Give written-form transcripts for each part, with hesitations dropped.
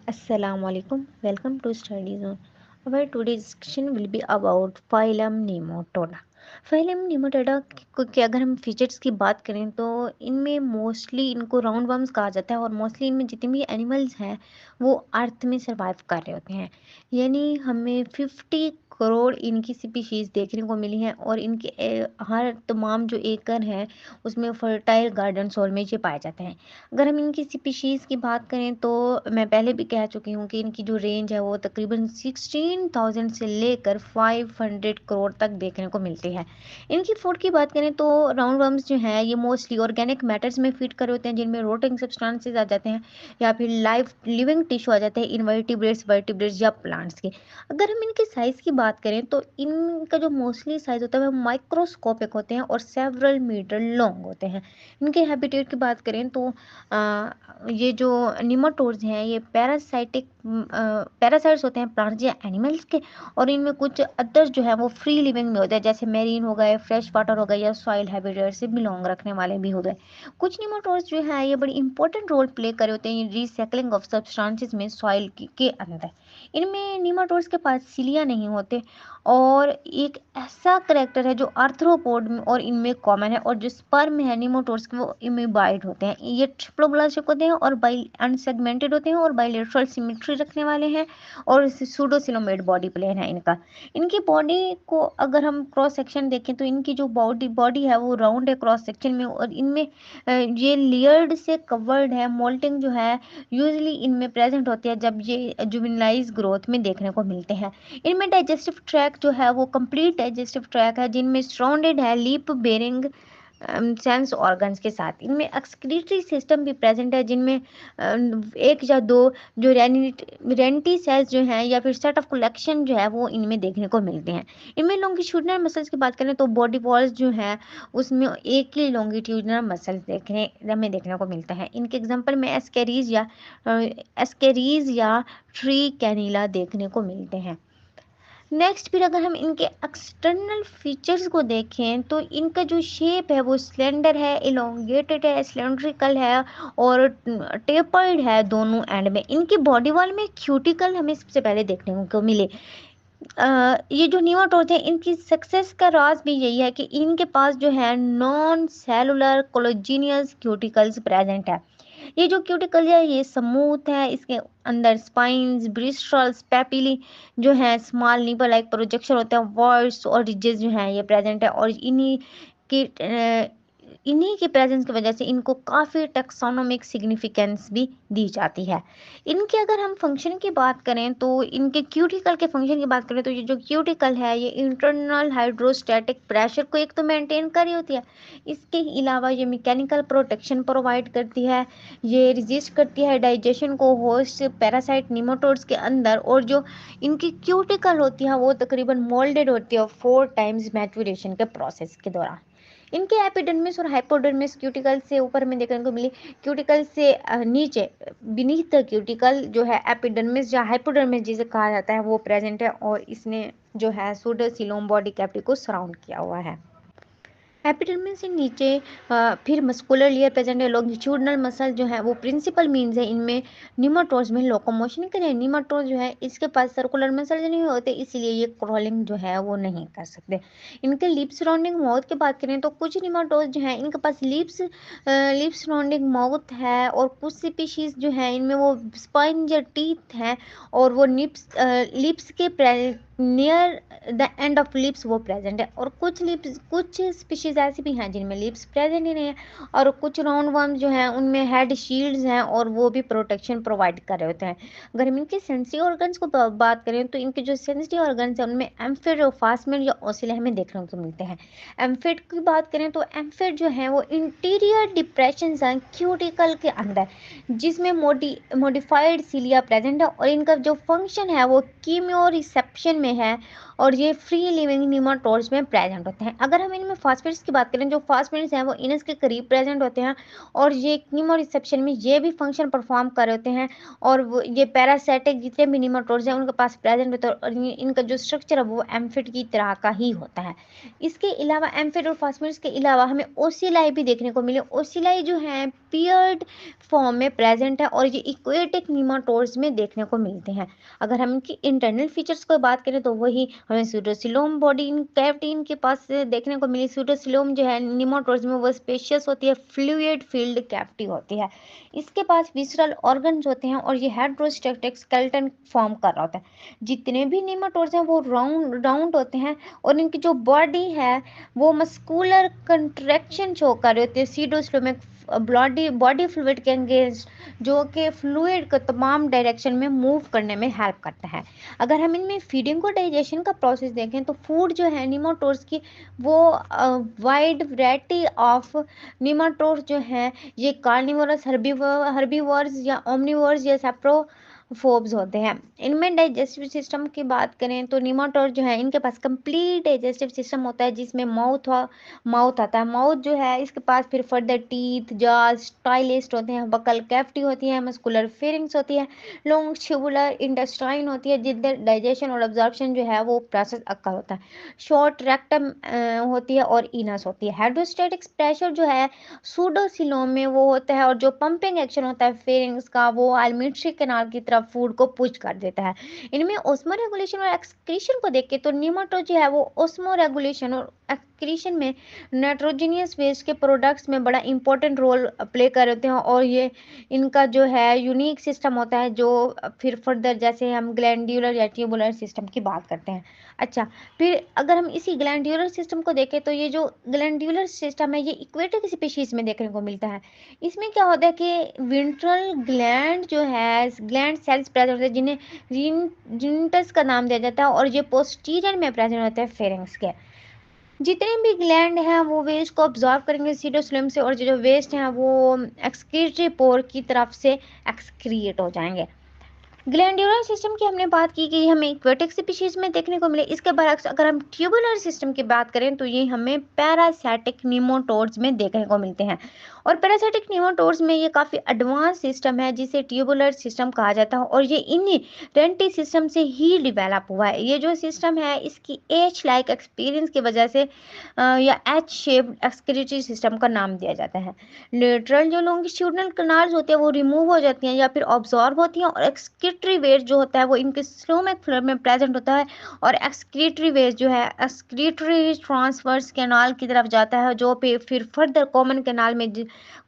Assalamualaikum. Welcome to Study Zone. Our today's discussion will be about phylum Nematoda. Phylum Nematoda के अगर हम features की बात करें तो इनमें मोस्टली इनको राउंड वर्म्स कहा जाता है और मोस्टली इनमें जितने भी एनिमल्स हैं वो अर्थ में सर्वाइव कर रहे होते हैं। यानी हमें 50 करोड़ इनकी स्पीशीज़ देखने को मिली हैं और इनके हर तमाम जो एकड़ हैं उसमें फर्टाइल गार्डन सॉइल में ये पाए जाते हैं। अगर हम इनकी स्पीशीज़ की बात करें तो मैं पहले भी कह चुकी हूँ कि इनकी जो रेंज है वो तकरीबन 16,000 से लेकर 500 करोड़ तक देखने को मिलती है। इनकी फूड की बात करें तो राउंड वर्म्स जो हैं ये मोस्टली ऑर्गेनिक मैटर्स में फीड कर होते हैं जिनमें रोटिंग सब्सटेंसेस आ जाते हैं या फिर लाइव लिविंग टिश्यू आ जाते हैं इनवर्टिब्रेट्स वर्टिब्रेट्स या प्लांट्स के। अगर हम इनके साइज़ की बात करें तो इनका जो मोस्टली साइज़ होता है वो माइक्रोस्कोपिक होते हैं और सेवरल मीटर लॉन्ग होते हैं। इनके हैबिटेट की बात करें तो ये जो निमाटोड्स हैं ये पैरासाइट्स होते हैं प्लांट्स या एनिमल्स के और इनमें कुछ अदर्स जो है वो फ्री लिविंग में होते हैं जैसे मेरीन हो गए फ्रेश वाटर हो गए या सॉइल हैबिटेट से बिलोंग रखने वाले भी हो गए। कुछ निमाटोड्स जो है ये बड़ी इंपॉर्टेंट रोल प्ले करे होते हैं रिसाइकलिंग ऑफ सब्सटेंसेस में सॉइल के अंदर। इनमें निमाटोड्स के पास सिलिया नहीं होते और एक ऐसा करेक्टर है जो आर्थ्रोपोड में और इनमें कॉमन है और जो स्पर्म है निमोटोड्स के वो इम्यूबाइड होते हैं। ये ट्रिप्लोब्लास्टिक होते हैं और बाई अनसेगमेंटेड होते हैं और बाइलेटरल सिमेट्री रखने वाले हैं और सूडोसिलोमेड बॉडी प्लान है इनका। इनकी बॉडी को अगर हम क्रॉस सेक्शन देखें तो इनकी जो बॉडी बॉडी है वो राउंड है क्रॉस सेक्शन में और इनमें ये लेयर्ड से कवर्ड है। मोल्टिंग जो है यूजली इनमें प्रेजेंट होती है जब ये जुवेनाइल ग्रोथ में देखने को मिलते हैं। इनमें डाइजेस्टिव ट्रैक जो है वो कंप्लीट डाइजेस्टिव ट्रैक है जिनमें सराउंडेड है लीप बेरिंग सेंस ऑर्गन्स के साथ। इनमें एक्सक्रीटरी सिस्टम भी प्रेजेंट है जिनमें एक या दो जो रेंटी सेल्स जो हैं या फिर सेट ऑफ कलेक्शन जो है वो इनमें देखने को मिलते हैं। इनमें लॉन्गिट्यूडनल मसल्स की बात करें तो बॉडी वॉल्स जो है उसमें एक ही लॉन्गिट्यूडनल मसल्स देखने को मिलता है। इनके एग्जांपल में एस्केरीज या ट्री कैनिला देखने को मिलते हैं। नेक्स्ट फिर अगर हम इनके एक्सटर्नल फीचर्स को देखें तो इनका जो शेप है वो स्लेंडर है इलोंगेटेड है सिलेंड्रिकल है और टेपर्ड है दोनों एंड में। इनकी बॉडी वॉल में क्यूटिकल हमें सबसे पहले देखने को मिले। ये जो न्यूमाटोड्स हैं इनकी सक्सेस का राज भी यही है कि इनके पास जो है नॉन सेलुलर कोलोजीनियस क्यूटिकल्स प्रेजेंट है। ये जो क्यूटिकल है ये स्मूथ है इसके अंदर स्पाइंस ब्रिस्टल्स पेपिली जो है स्मॉल निपल लाइक प्रोजेक्शन होते हैं वर्ड्स और रिजेस जो हैं ये प्रेजेंट है और की इन्हीं की प्रेजेंस की वजह से इनको काफ़ी टेक्सोनोमिक सिग्निफिकेंस भी दी जाती है। इनके अगर हम फंक्शन की बात करें तो इनके क्यूटिकल के फंक्शन की बात करें तो ये जो क्यूटिकल है ये इंटरनल हाइड्रोस्टैटिक प्रेशर को एक तो मेंटेन कर रही होती है। इसके अलावा ये मैकेनिकल प्रोटेक्शन प्रोवाइड करती है। ये रेजिस्ट करती है डाइजेशन को होस्ट पैरासाइट निमोटोड्स के अंदर और जो इनकी क्यूटिकल होती है वो तकरीबन मोल्डेड होती है 4 टाइम्स मैच्योरेशन के प्रोसेस के दौरान। इनके एपिडर्मिस और हाइपोडर्मिस क्यूटिकल से ऊपर में देखने को मिली क्यूटिकल से नीचे बीनीथ द क्यूटिकल जो है एपिडर्मिस या हाइपोडर्मिस जिसे कहा जाता है वो प्रेजेंट है और इसने जो है सूडोसिलोम बॉडी कैविटी को सराउंड किया हुआ है। एपिडर्मिस से नीचे फिर मस्कुलर लेयर प्रेजेंट है। लॉन्गिट्यूडनल मसल जो है वो प्रिंसिपल मीन्स है इनमें निमाटोड्स में लोकोमोशन के लिए। निमाटोड जो है इसके पास सर्कुलर मसल नहीं होते इसीलिए ये क्रॉलिंग जो है वो नहीं कर सकते। इनके लिप सराउंडिंग माउथ की बात करें तो कुछ निमाटोड जो है इनके पास लिप सराउंडिंग माउथ है और कुछ स्पीशीज जो है इनमें वो स्पाइन या टीथ है और वो लिप्स के near the end of lips वो प्रेजेंट है और कुछ स्पीशीज ऐसी भी हैं जिनमें लिप्स प्रेजेंट ही नहीं है और कुछ राउंड वर्म्स जो हैं उनमें हेड शील्ड्स हैं और वो भी प्रोटेक्शन प्रोवाइड कर रहे होते हैं। अगर हम इनके सेंसिटिव ऑर्गन्स को बात करें तो इनके जो सेंसिटिव ऑर्गन्स हैं उनमें एम्फिड और फास्टमेट या ओसिल हमें देखने को मिलते हैं। एम्फिड की बात करें तो एम्फिड जो है वो इंटीरियर डिप्रेशन हैं क्यूटिकल के अंदर जिसमें मॉडिफाइड सीलिया प्रेजेंट है और इनका जो फंक्शन है वो कीमियो रिसेप्शन में है और ये फ्री लिविंग निमाटोड्स में प्रेजेंट होते हैं। अगर हम इनमें फास्फेट्स की बात करें, जो फास्फेट्स हैं वो इनस के करीब प्रेजेंट होते हैं और ये कीमो रिसेप्शन में ये भी फंक्शन परफॉर्म कर रहे होते हैं। और वो ये पैरासाइटिक जितने भी निमाटोड्स हैं उनके पास प्रेजेंट होते हैं और इनका जो स्ट्रक्चर है वो एम्फिड की तरह का ही होता है। इसके अलावा एम्फिड और फास्फेट्स के अलावा हमें ओसिलाई भी देखने को मिले। ओसिलाई जो है पियर्ड फॉर्म में प्रेजेंट है और ये इक्वेटिक निमाटोड्स में देखने को मिलते हैं। अगर हम इनकी इंटरनल फीचर्स को बात करें तो वही हमें सूडोसिलोम बॉडी कैविटी इनके पास देखने को मिली। सूडोसिलोम जो है निमाटोड्स में वो स्पेशियस होती है, फ्लूइड फील्ड कैविटी होती है। इसके पास विसरल ऑर्गन्स होते हैं और ये हेड्रोस्टेटिक स्केलेटन फॉर्म कर रहा होता है। जितने भी निमाटोड्स हैं वो राउंड राउंड होते हैं और इनकी जो बॉडी है वो मस्कुलर कंट्रैक्शन शो कर रही होती है सीडोस्लोम बॉडी बॉडी फ्लूइड के एंगेज, जो कि फ्लूइड को तमाम डायरेक्शन में मूव करने में हेल्प करता है। अगर हम इनमें फीडिंग और डाइजेशन का प्रोसेस देखें तो फूड जो है निमाटोड्स की वो वाइड वैरायटी ऑफ निमाटोड्स जो हैं ये कार्निवोरस, हर्बीवोर्स या ओमनिवोर्स या सेप्रोफोब्स होते हैं। इनमें डाइजेस्टिव सिस्टम की बात करें तो निमाटोड जो है इनके पास कंप्लीट डाइजेस्टिव सिस्टम होता है जिसमें माउथ आता है। माउथ जो है इसके पास फिर फर्दर टीथ, जॉज, स्टाइलिस्ट होते हैं, बकल कैविटी होती है, मस्कुलर फेरिंग्स होती है, लॉन्गिट्यूबुलर इंटेस्टाइन होती है जिधर डाइजेशन और अब्जॉर्प्शन जो है वो प्रोसेस अक्कर होता है। शॉर्ट रेक्टम होती है और इनस होती है। हाइड्रोस्टैटिक प्रेशर जो है सूडोसिलोम में वो होता है और जो पंपिंग एक्शन होता है फेरिंग्स का वो आलमिट्री कैनाल की तरफ फूड को पुश कर देता है। इनमें ऑस्मो रेगुलेशन और एक्सक्रीशन को देख के तो निमाटोड जो है वो ऑस्मो रेगुलेशन और एक्सक्रीशन में नाइट्रोजनियस वेस्ट के प्रोडक्ट्स में बड़ा इंपॉर्टेंट रोल प्ले कर होते हैं और ये इनका जो है यूनिक सिस्टम होता है जो फिर फर्दर जैसे हम ग्लैंड्यूलर या ट्यूबुलर सिस्टम की बात करते हैं। अच्छा, फिर अगर हम इसी ग्लैंड्यूलर सिस्टम को देखें तो ये जो ग्लैंड्यूलर सिस्टम है ये इक्वेटिक स्पीशीज में देखने को मिलता है। इसमें क्या होता है कि विंट्रल ग्लैंड जो है ग्लैंड सेल्स प्रेजेंट होते हैं जिन्हें रिंटस का नाम दिया जाता है और ये पोस्टीरियर में प्रेजेंट होते हैं फेरिंग्स के। जितने भी ग्लैंड हैं वो वेस्ट को ऑब्जॉर्व करेंगे सीडोस्लेम से और जो वेस्ट हैं वो एक्सक्रीटरी पोर की तरफ से एक्सक्रिएट हो जाएंगे। ग्लैंड्यूलर सिस्टम की हमने बात की कि हमें इक्वेटिक स्पीशीज में देखने को मिले। इसके बाद अगर हम ट्यूबुलर सिस्टम की बात करें तो ये हमें पैरासाइटिक निमोटोड्स में देखने को मिलते हैं और पैरासाइटिक निमोटोड्स में ये काफ़ी एडवांस सिस्टम है जिसे ट्यूबुलर सिस्टम कहा जाता है और ये इन्हीं रेंटी सिस्टम से ही डिवेलप हुआ है। ये जो सिस्टम है इसकी एच लाइक एक्सपीरियंस की वजह से या एच शेप्ड एक्सक्रीटरी सिस्टम का नाम दिया जाता है। लेटरल जो लॉन्गिट्यूडनल कनाल्स होते हैं वो रिमूव हो जाती हैं या फिर ऑब्जॉर्ब होती हैं और एक्सक्रीटरी वेस्ट जो होता है वो इनके स्टोमक फ्लोर में प्रेजेंट होता है और एक्सक्रीटरी वेस्ट जो है एक्सक्रीटरी ट्रांसवर्स कैनाल की तरफ जाता है जो फिर फर्दर कॉमन कैनाल में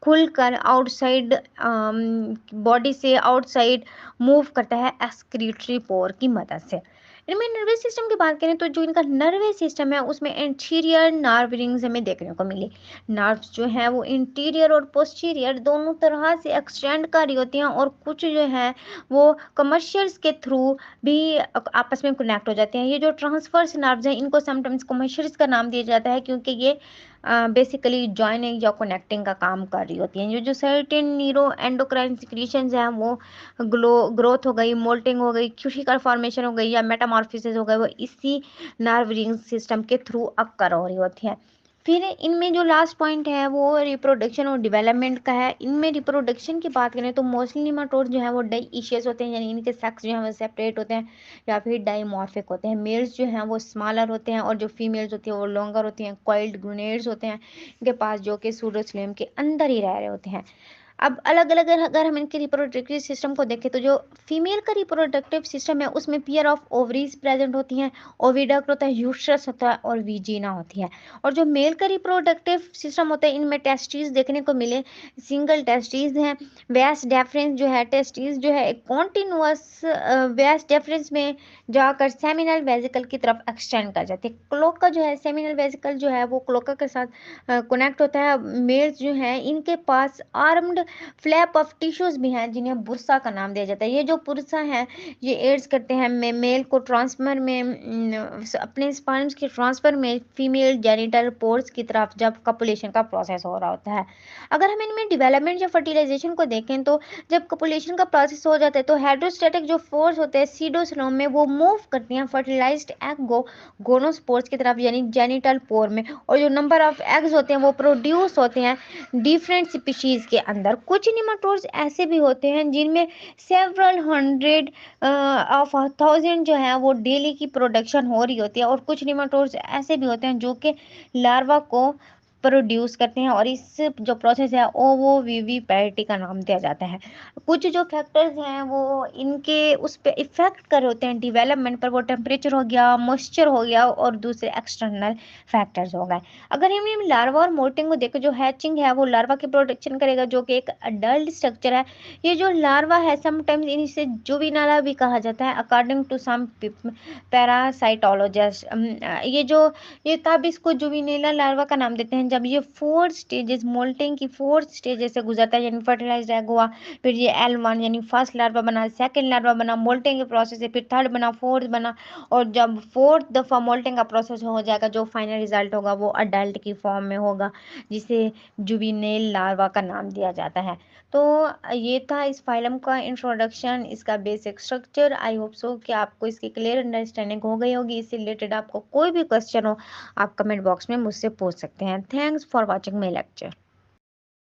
खुलकर आउटसाइड बॉडी से आउटसाइड मूव करता है एक्सक्रीटरी पोर की मदद से। इनमें नर्वस सिस्टम की बात करें तो जो इनका नर्वस सिस्टम है उसमें एंटीरियर नर्व रिंग्स हमें देखने को मिली। नर्व्स जो है वो इंटीरियर और पोस्टीरियर दोनों तरह से एक्सटेंड कर रही होती हैं और कुछ जो है वो कमर्शियल्स के थ्रू भी आपस में कनेक्ट हो जाते हैं। ये जो ट्रांसफर्स नर्व्स हैं इनको समटाइम्स कमर्शियल्स का नाम दिया जाता है क्योंकि ये बेसिकली जॉइनिंग या कनेक्टिंग का काम कर रही होती हैं। ये जो सर्टेन न्यूरो एंडोक्राइन सिक्रीशंस हैं वो ग्रोथ हो गई, मोल्टिंग हो गई, क्यूटिकल फॉर्मेशन हो गई या मेटामॉर्फोसिस हो गए वो इसी नर्व रिंग सिस्टम के थ्रू अक्कर हो रही होती है। फिर इनमें जो लास्ट पॉइंट है वो रिप्रोडक्शन और डेवलपमेंट का है। इनमें रिप्रोडक्शन की बात करें तो मोस्टली निमाटोड जो है वो डाइशियस होते हैं यानी इनके सेक्स जो है वो सेपरेट होते हैं या फिर डाइमॉर्फिक होते हैं। मेल्स जो हैं वो स्मॉलर होते हैं और जो फीमेल्स होती हैं वो लॉन्गर होती हैं, कॉइल्ड गुनेड्स होते हैं इनके पास जो कि सूडोस्लेम के अंदर ही रह रहे होते हैं। अब अलग अलग अगर हम इनके रिप्रोडक्टिव सिस्टम को देखें तो जो फीमेल का रिप्रोडक्टिव सिस्टम है उसमें पेयर ऑफ ओवरीज प्रेजेंट होती हैं, ओविडक्ट होता है, यूट्रस होता है और वीजिना होती है। और जो मेल का रिप्रोडक्टिव सिस्टम होता है इनमें टेस्टिस देखने को मिले, सिंगल टेस्टिस हैं। वेस्ट डेफरेंस जो है टेस्टिस जो है एक कॉन्टिन्यूअस वेस्ट डेफरेंस में जाकर सेमिनल वेजिकल की तरफ एक्सटेंड कर जाते हैं। क्लोका जो है सेमिनल वेजिकल जो है वो क्लोका के साथ कनेक्ट होता है। मेल्स जो हैं इनके पास आर्म्ड फ्लैप ऑफ टिश्यूज भी हैं जिन्हें बुर्सा का नाम दिया जाता है। ये जो बुर्सा है ये एड्स करते हैं मेल को ट्रांसफर में अपने स्पर्म्स के ट्रांसफर में फीमेल जेनिटल पोर्स की तरफ जब कपुलेशन का प्रोसेस हो रहा होता है। अगर हम इनमें डेवलपमेंट या फर्टिलाइजेशन को देखें तो जब कपुलेशन का प्रोसेस हो जाता है तो हाइड्रोस्टैटिक जो फोर्स होते हैं सीडोस्पर्म में वो मूव करती हैं फर्टिलाइज्ड एग को गोनोस्पोर्स की तरफ यानी जेनिटल पोर में, और जो नंबर ऑफ एग्स होते हैं वो प्रोड्यूस होते हैं डिफरेंट स्पीशीज के अंदर। कुछ निमाटोड्स ऐसे भी होते हैं जिनमें सेवरल हंड्रेड ऑफ थाउजेंड जो है वो डेली की प्रोडक्शन हो रही होती है, और कुछ निमाटोड्स ऐसे भी होते हैं जो कि लार्वा को प्रोड्यूस करते हैं, और इस जो प्रोसेस है ओवोविविपेरिटी का नाम दिया जाता है। कुछ जो फैक्टर्स हैं वो इनके उस पे इफेक्ट कर होते हैं डेवलपमेंट पर, वो टेम्परेचर हो गया, मॉइस्चर हो गया, और दूसरे एक्सटर्नल फैक्टर्स हो गए। अगर हम लार्वा और मोल्टिंग को देखें, जो हैचिंग है वो लार्वा की प्रोडक्शन करेगा जो कि एक अडल्ट स्ट्रक्चर है। ये जो लार्वा है समटाइम्स इसे जुविनाला भी कहा जाता है अकॉर्डिंग टू सम पैरासाइटोलॉजिस्ट। ये तब इसको जुविनेला लार्वा का नाम देते हैं जब ये 4 स्टेजेस मोल्टिंग की 4 स्टेजेस से गुजरता है, यानी फर्टिलाइज्ड एग हुआ, फिर ये L1 यानी फर्स्ट लार्वा बना, सेकंड लार्वा बना, मोल्टिंग के प्रोसेस से फिर थर्ड बना, फोर्थ बना, और जब फोर्थ दफा मोल्टिंग का प्रोसेस हो जाएगा जो फाइनल रिजल्ट होगा वो अडल्ट की फॉर्म में होगा, जिसे जुविनेल लार्वा का नाम दिया जाता है। तो ये था इस फाइलम का इंट्रोडक्शन, इसका basic structure. I hope so कि आपको इसकी क्लियर अंडरस्टैंडिंग हो गई होगी। इससे रिलेटेड आपको कोई भी क्वेश्चन हो आप कमेंट बॉक्स में मुझसे पूछ सकते हैं। Thanks for watching my lecture.